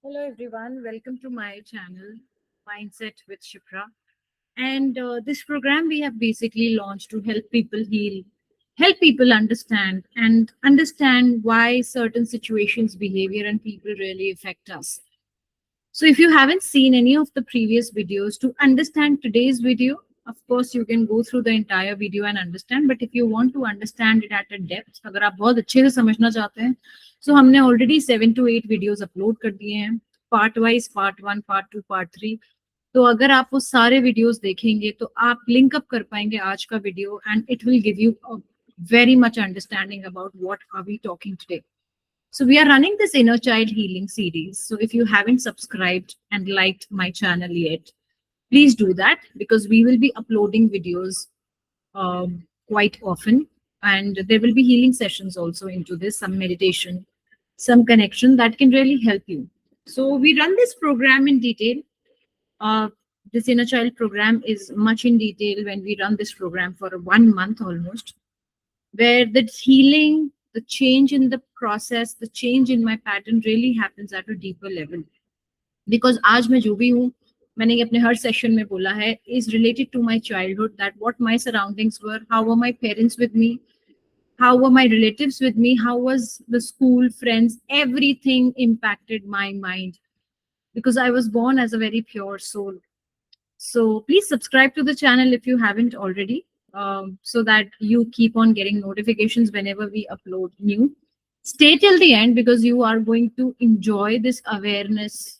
Hello everyone, welcome to my channel Mindset with Shipra. And this program we have basically launched to help people heal, help people understand why certain situations, behavior, and people really affect us. So if you haven't seen any of the previous videos, to understand today's video, of course you can go through the entire video and understand. But if you want to understand it at a depth, अगर आप बहुत अच्छे से समझना चाहते हैं, so हमने already 7 to 8 videos upload कर दिए हैं, part wise, part 1, part 2, part 3. तो अगर आप वो सारे वीडियोस देखेंगे तो आप लिंक अप कर पाएंगे आज का video and it will give you a very much understanding about what are we talking today. So we are running this inner child healing series. So if you haven't subscribed and liked my channel yet, please do that because we will be uploading videos quite often, and there will be healing sessions also into this, some meditation, some connection that can really help you. So we run this program in detail. This inner child program is much in detail when we run this program for 1 month almost, where the healing, the change in the process, the change in my pattern really happens at a deeper level. Because आज मैं जो भी हूँ, मैंने अपने हर session में बोला है, is related to my childhood, that what my surroundings were, how were my parents with me, how were my relatives with me, how was the school, friends, everything impacted my mind because I was born as a very pure soul. So please subscribe to the channel if you haven't already, so that you keep on getting notifications whenever we upload new. Stay till the end because you are going to enjoy this awareness,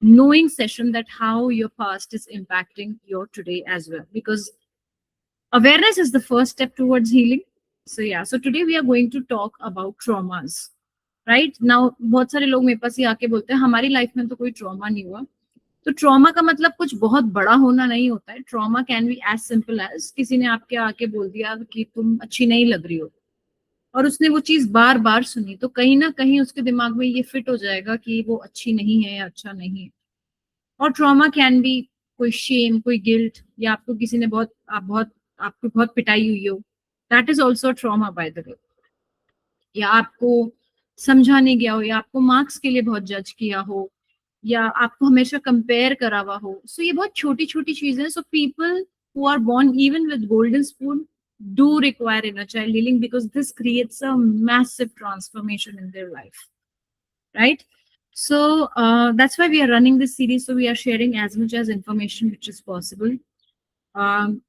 knowing session that how your past is impacting your today as well. Because awareness is the first step towards healing. So yeah, so today we are going to talk about traumas. Right now, बहुत सारे लोग मेरे पास ही आके बोलते हैं हमारी life में तो कोई ट्रॉमा नहीं हुआ. तो ट्रॉमा का मतलब कुछ बहुत बड़ा होना नहीं होता है. Trauma can be as simple as किसी ने आपके आके बोल दिया कि तुम अच्छी नहीं लग रही हो और उसने वो चीज बार बार सुनी, तो कहीं ना कहीं उसके दिमाग में ये फिट हो जाएगा कि वो अच्छी नहीं है या अच्छा नहीं है. और ट्रॉमा कैन बी कोई शेम, कोई गिल्ट, या आपको किसी ने आपको बहुत पिटाई हुई हो, that is also trauma by the way. या आपको समझा नहीं गया हो, या आपको मार्क्स के लिए बहुत जज किया हो, या आपको हमेशा कंपेयर करा हुआ हो. सो ये बहुत छोटी छोटी चीजें. So people who are born even with golden spoon do require inner child healing because this creates a massive transformation in their life, right? So that's why we are running this series, so we are sharing as much as information which is possible.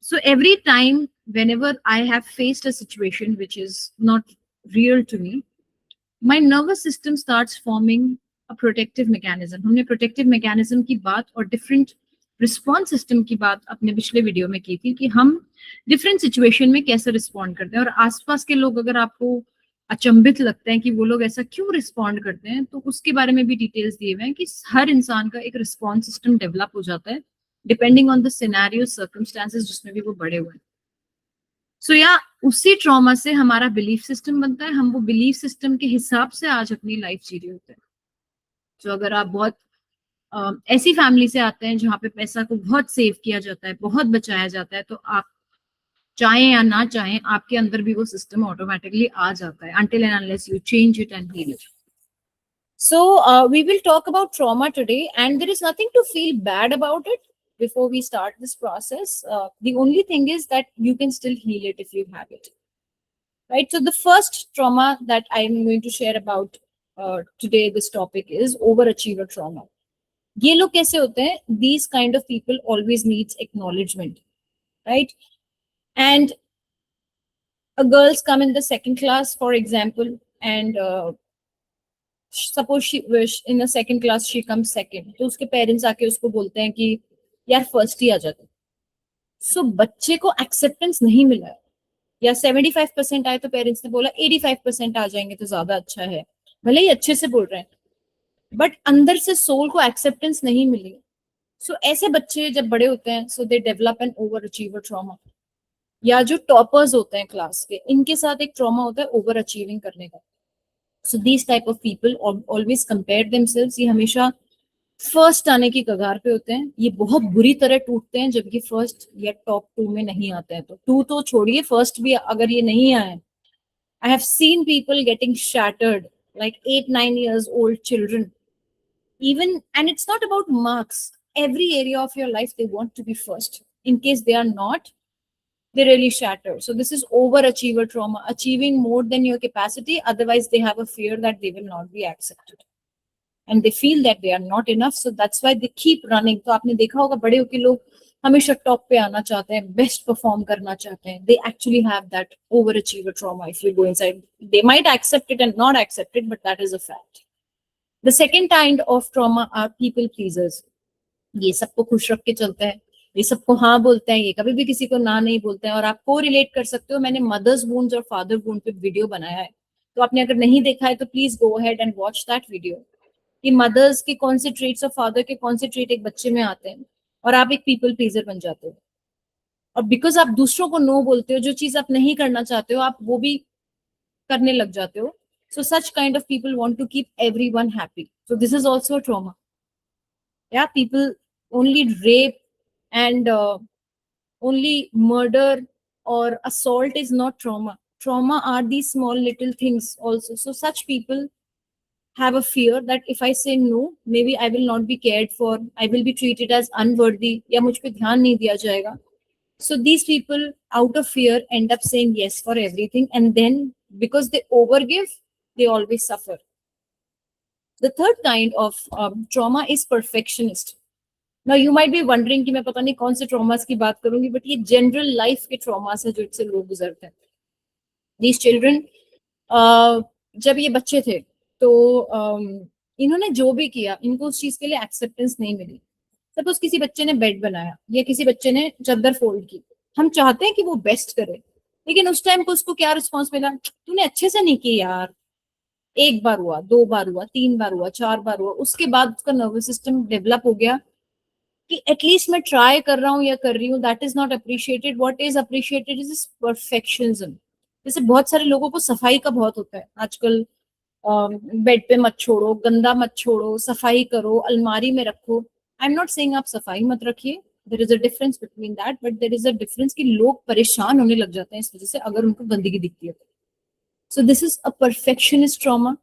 So every time whenever I have faced a situation which is not real to me, my nervous system starts forming a protective mechanism. हमने protective mechanism की बात और different response system की बात अपने पिछले video में की थी कि हम different situation में कैसे respond करते हैं. और आसपास के लोग अगर आपको अचंभित लगते हैं कि वो लोग ऐसा क्यों respond करते हैं, तो उसके बारे में भी डिटेल्स दिए हुए हैं कि हर इंसान का एक response system develop हो जाता है depending on the scenario, circumstances जिसमें भी वो बड़े हुए हैं. सो या उसी ट्रॉमा से हमारा बिलीफ सिस्टम बनता है, हम वो बिलीफ सिस्टम के हिसाब से आज अपनी लाइफ जी रहे होते हैं. तो अगर आप बहुत ऐसी फैमिली से आते हैं जहाँ पे पैसा को बहुत सेव किया जाता है, बहुत बचाया जाता है, तो आप चाहें या ना चाहें आपके अंदर भी वो सिस्टम ऑटोमेटिकली आ जाता है until and unless you change it and heal it. So we will talk about trauma today, and there is nothing to feel bad about it. Before we start this process, the only thing is that you can still heal it if you have it, right? So the first trauma that I'm going to share about today, this topic, is overachiever trauma. ये लोग कैसे होते हैं? These kind of people always needs acknowledgement, right? And a girls come in the second class, for example, and suppose she wish in the second class she comes second, तो उसके parents आके उसको बोलते हैं कि यार फर्स्ट ही आ जाते. सो बच्चे को एक्सेप्टेंस नहीं मिला है, या 75% आए तो पेरेंट्स ने बोला 85% आ जाएंगे तो ज्यादा अच्छा है, भले ही अच्छे से बोल रहे हैं बट अंदर से सोल को एक्सेप्टेंस नहीं मिली. सो ऐसे बच्चे जब बड़े होते हैं, so they develop an over achiever trauma. या जो टॉपर्स होते हैं क्लास के, इनके साथ एक ट्रॉमा होता है ओवर अचीविंग करने का. So these type of people always compare themselves. ये हमेशा फर्स्ट आने की कगार पे होते हैं. ये बहुत बुरी तरह टूटते हैं जब ये फर्स्ट या टॉप 2 में नहीं आते हैं. तो 2 तो छोड़िए, फर्स्ट भी अगर ये नहीं आए, I have seen people getting shattered, like 8-9 years old children Even, and it's not about marks. Every area of your life they want to be first. In case they are not, they really shatter. So this is overachiever trauma, achieving more than your capacity. Otherwise, they have a fear that they will not be accepted, and they feel that they are not enough. So that's why they keep running. तो आपने देखा होगा बड़े होके लोग हमेशा top पे आना चाहते हैं, बेस्ट परफॉर्म करना चाहते हैं. They actually have that overachiever trauma. If you go inside, they might accept it and not accept it, but that is a fact. The second kind of trauma are people pleasers. ये सबको खुश रख के चलते हैं, ये सबको हाँ बोलते हैं, ये कभी भी किसी को ना नहीं बोलते हैं. और आप को रिलेट कर सकते हो. मैंने मदर्स वुंड्स और फादर वुंड पे वीडियो बनाया है, तो आपने अगर नहीं देखा है तो please go ahead and watch that video. कि मदर्स के कौन से ट्रेट्स और फादर के कौन से ट्रेट एक बच्चे में आते हैं, और आप एक पीपल प्लीजर बन जाते हो. और बिकॉज आप दूसरों को नो बोलते हो, जो चीज आप नहीं करना चाहते हो आप वो भी करने लग जाते हो. So such kind of people want to keep everyone happy. So this is also a trauma. Yeah, people only rape and only murder or assault is not trauma. Trauma are these small little things also. So such people have a fear that if I say no, maybe I will not be cared for, I will be treated as unworthy, या मुझ पे ध्यान नहीं दिया जाएगा. So these people out of fear end up saying yes for everything, and then because they overgive, they always suffer. The third kind of trauma is perfectionist. Now you might be wondering कि मैं पता नहीं कौन से traumas की बात करूंगी, but ये general life के traumas है जो इससे लोग गुजरते हैं. These children, जब ये बच्चे थे तो इन्होंने जो भी किया इनको उस चीज के लिए एक्सेप्टेंस नहीं मिली. सपोज किसी बच्चे ने बेड बनाया या किसी बच्चे ने चादर फोल्ड की, हम चाहते हैं कि वो बेस्ट करे, लेकिन उस टाइम को उसको क्या रिस्पॉन्स मिला, तूने अच्छे से नहीं की यार. एक बार हुआ, 2 बार हुआ, 3 बार हुआ, 4 बार हुआ, उसके बाद उसका नर्वस सिस्टम डेवलप हो गया कि एटलीस्ट मैं ट्राई कर रहा हूँ या कर रही हूँ. That is not appreciated. What is appreciated is perfectionism. जैसे बहुत सारे लोगों को सफाई का बहुत होता है आजकल. बेड पे मत छोड़ो, गंदा मत छोड़ो, सफाई करो, अलमारी में रखो. आई एम नॉट सेइंग आप सफाई मत रखिए, there is a difference between that, but there is a difference कि लोग परेशान होने लग जाते हैं इस वजह से अगर उनको गंदगी दिखती है. So this is a perfectionist trauma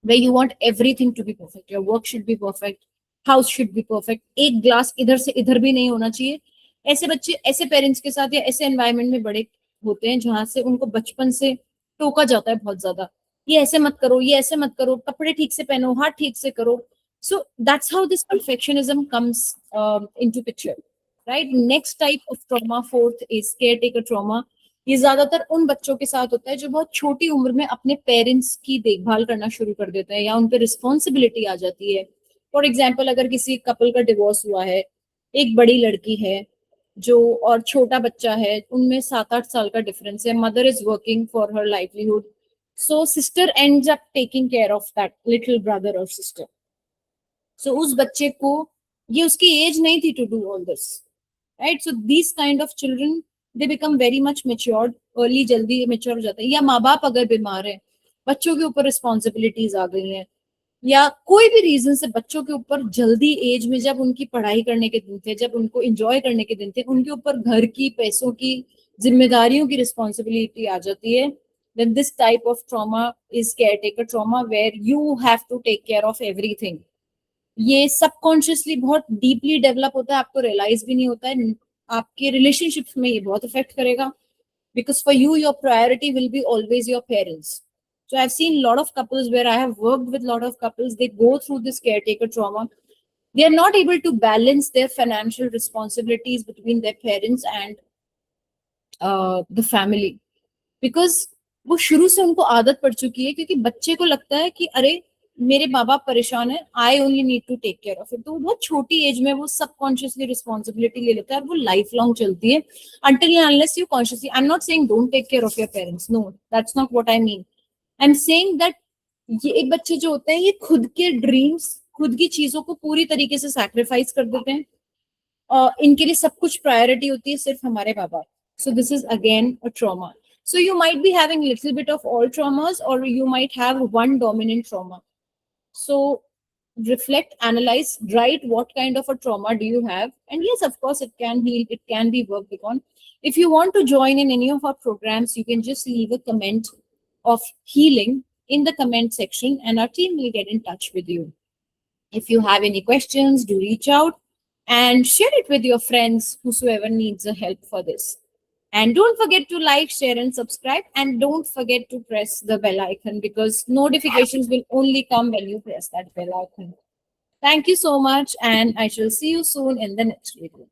where you want everything to be perfect. Your work should be perfect, house should be perfect. एक ग्लास इधर से इधर भी नहीं होना चाहिए. ऐसे बच्चे ऐसे पेरेंट्स के साथ या ऐसे एनवायरनमेंट में बड़े होते हैं जहां से उनको बचपन से टोका जाता है बहुत ज्यादा. ये ऐसे मत करो, ये ऐसे मत करो, कपड़े ठीक से पहनो, हाथ ठीक से करो. So that's how this perfectionism comes into picture, right? Next type of trauma, fourth, is caretaker trauma. ये ज्यादातर उन बच्चों के साथ होता है जो बहुत छोटी उम्र में अपने पेरेंट्स की देखभाल करना शुरू कर देते हैं या उन पर रिस्पॉन्सिबिलिटी आ जाती है. फॉर एग्जाम्पल, अगर किसी कपल का डिवोर्स हुआ है, एक बड़ी लड़की है जो और छोटा बच्चा है, उनमें 7-8 साल का डिफरेंस है, mother is working for her livelihood, so sister ends up taking care of that little brother और सिस्टर. सो उस बच्चे को, ये उसकी एज नहीं थी to do all this, right? So these kind of children they become very much matured early, जल्दी mature हो जाते हैं. या माँ बाप अगर बीमार है, बच्चों के ऊपर रिस्पॉन्सिबिलिटीज आ गई हैं, या कोई भी रीजन से बच्चों के ऊपर जल्दी एज में, जब उनकी पढ़ाई करने के दिन थे, जब उनको एंजॉय करने के दिन थे, उनके ऊपर घर की, पैसों की, जिम्मेदारियों की रिस्पॉन्सिबिलिटी आ जाती है, then this type of trauma is caretaker trauma, where you have to take care of everything. ये सबकॉन्शियसली बहुत डीपली डेवलप होता है, आपको रियलाइज भी नहीं होता है. आपके रिलेशनशिप्स में ये बहुत इफेक्ट करेगा, because for you your priority will be always your parents. So I've seen a lot of couples, where I have worked with a lot of couples, they go through this caretaker trauma. They are not able to balance their financial responsibilities between their parents and the family, because वो शुरू से उनको आदत पड़ चुकी है, क्योंकि बच्चे को लगता है कि अरे मेरे माँ बाप परेशान है, I only need to take care of it. तो बहुत छोटी एज में वो सबकॉन्शियसली रिस्पॉन्सिबिलिटी ले लेता है, और वो लाइफ लॉन्ग चलती है, until and unless you consciously. I'm not saying don't take care of your parents, no, that's not what I mean. I'm saying that ये एक बच्चे जो होते हैं, ये खुद के ड्रीम्स, खुद की चीजों को पूरी तरीके से सैक्रिफाइस कर देते हैं, इनके लिए सब कुछ प्रायोरिटी होती है सिर्फ हमारे माँ बाप. So this is again a trauma. So you might be having a little bit of all traumas, or you might have one dominant trauma. So reflect, analyze, write what kind of a trauma do you have, and yes, of course, it can heal, it can be worked upon. If you want to join in any of our programs, you can just leave a comment of healing in the comment section, and our team will get in touch with you. If you have any questions, do reach out and share it with your friends, whosoever needs a help for this. And don't forget to like, share, and subscribe. And don't forget to press the bell icon, because notifications will only come when you press that bell icon. Thank you so much, and I shall see you soon in the next video.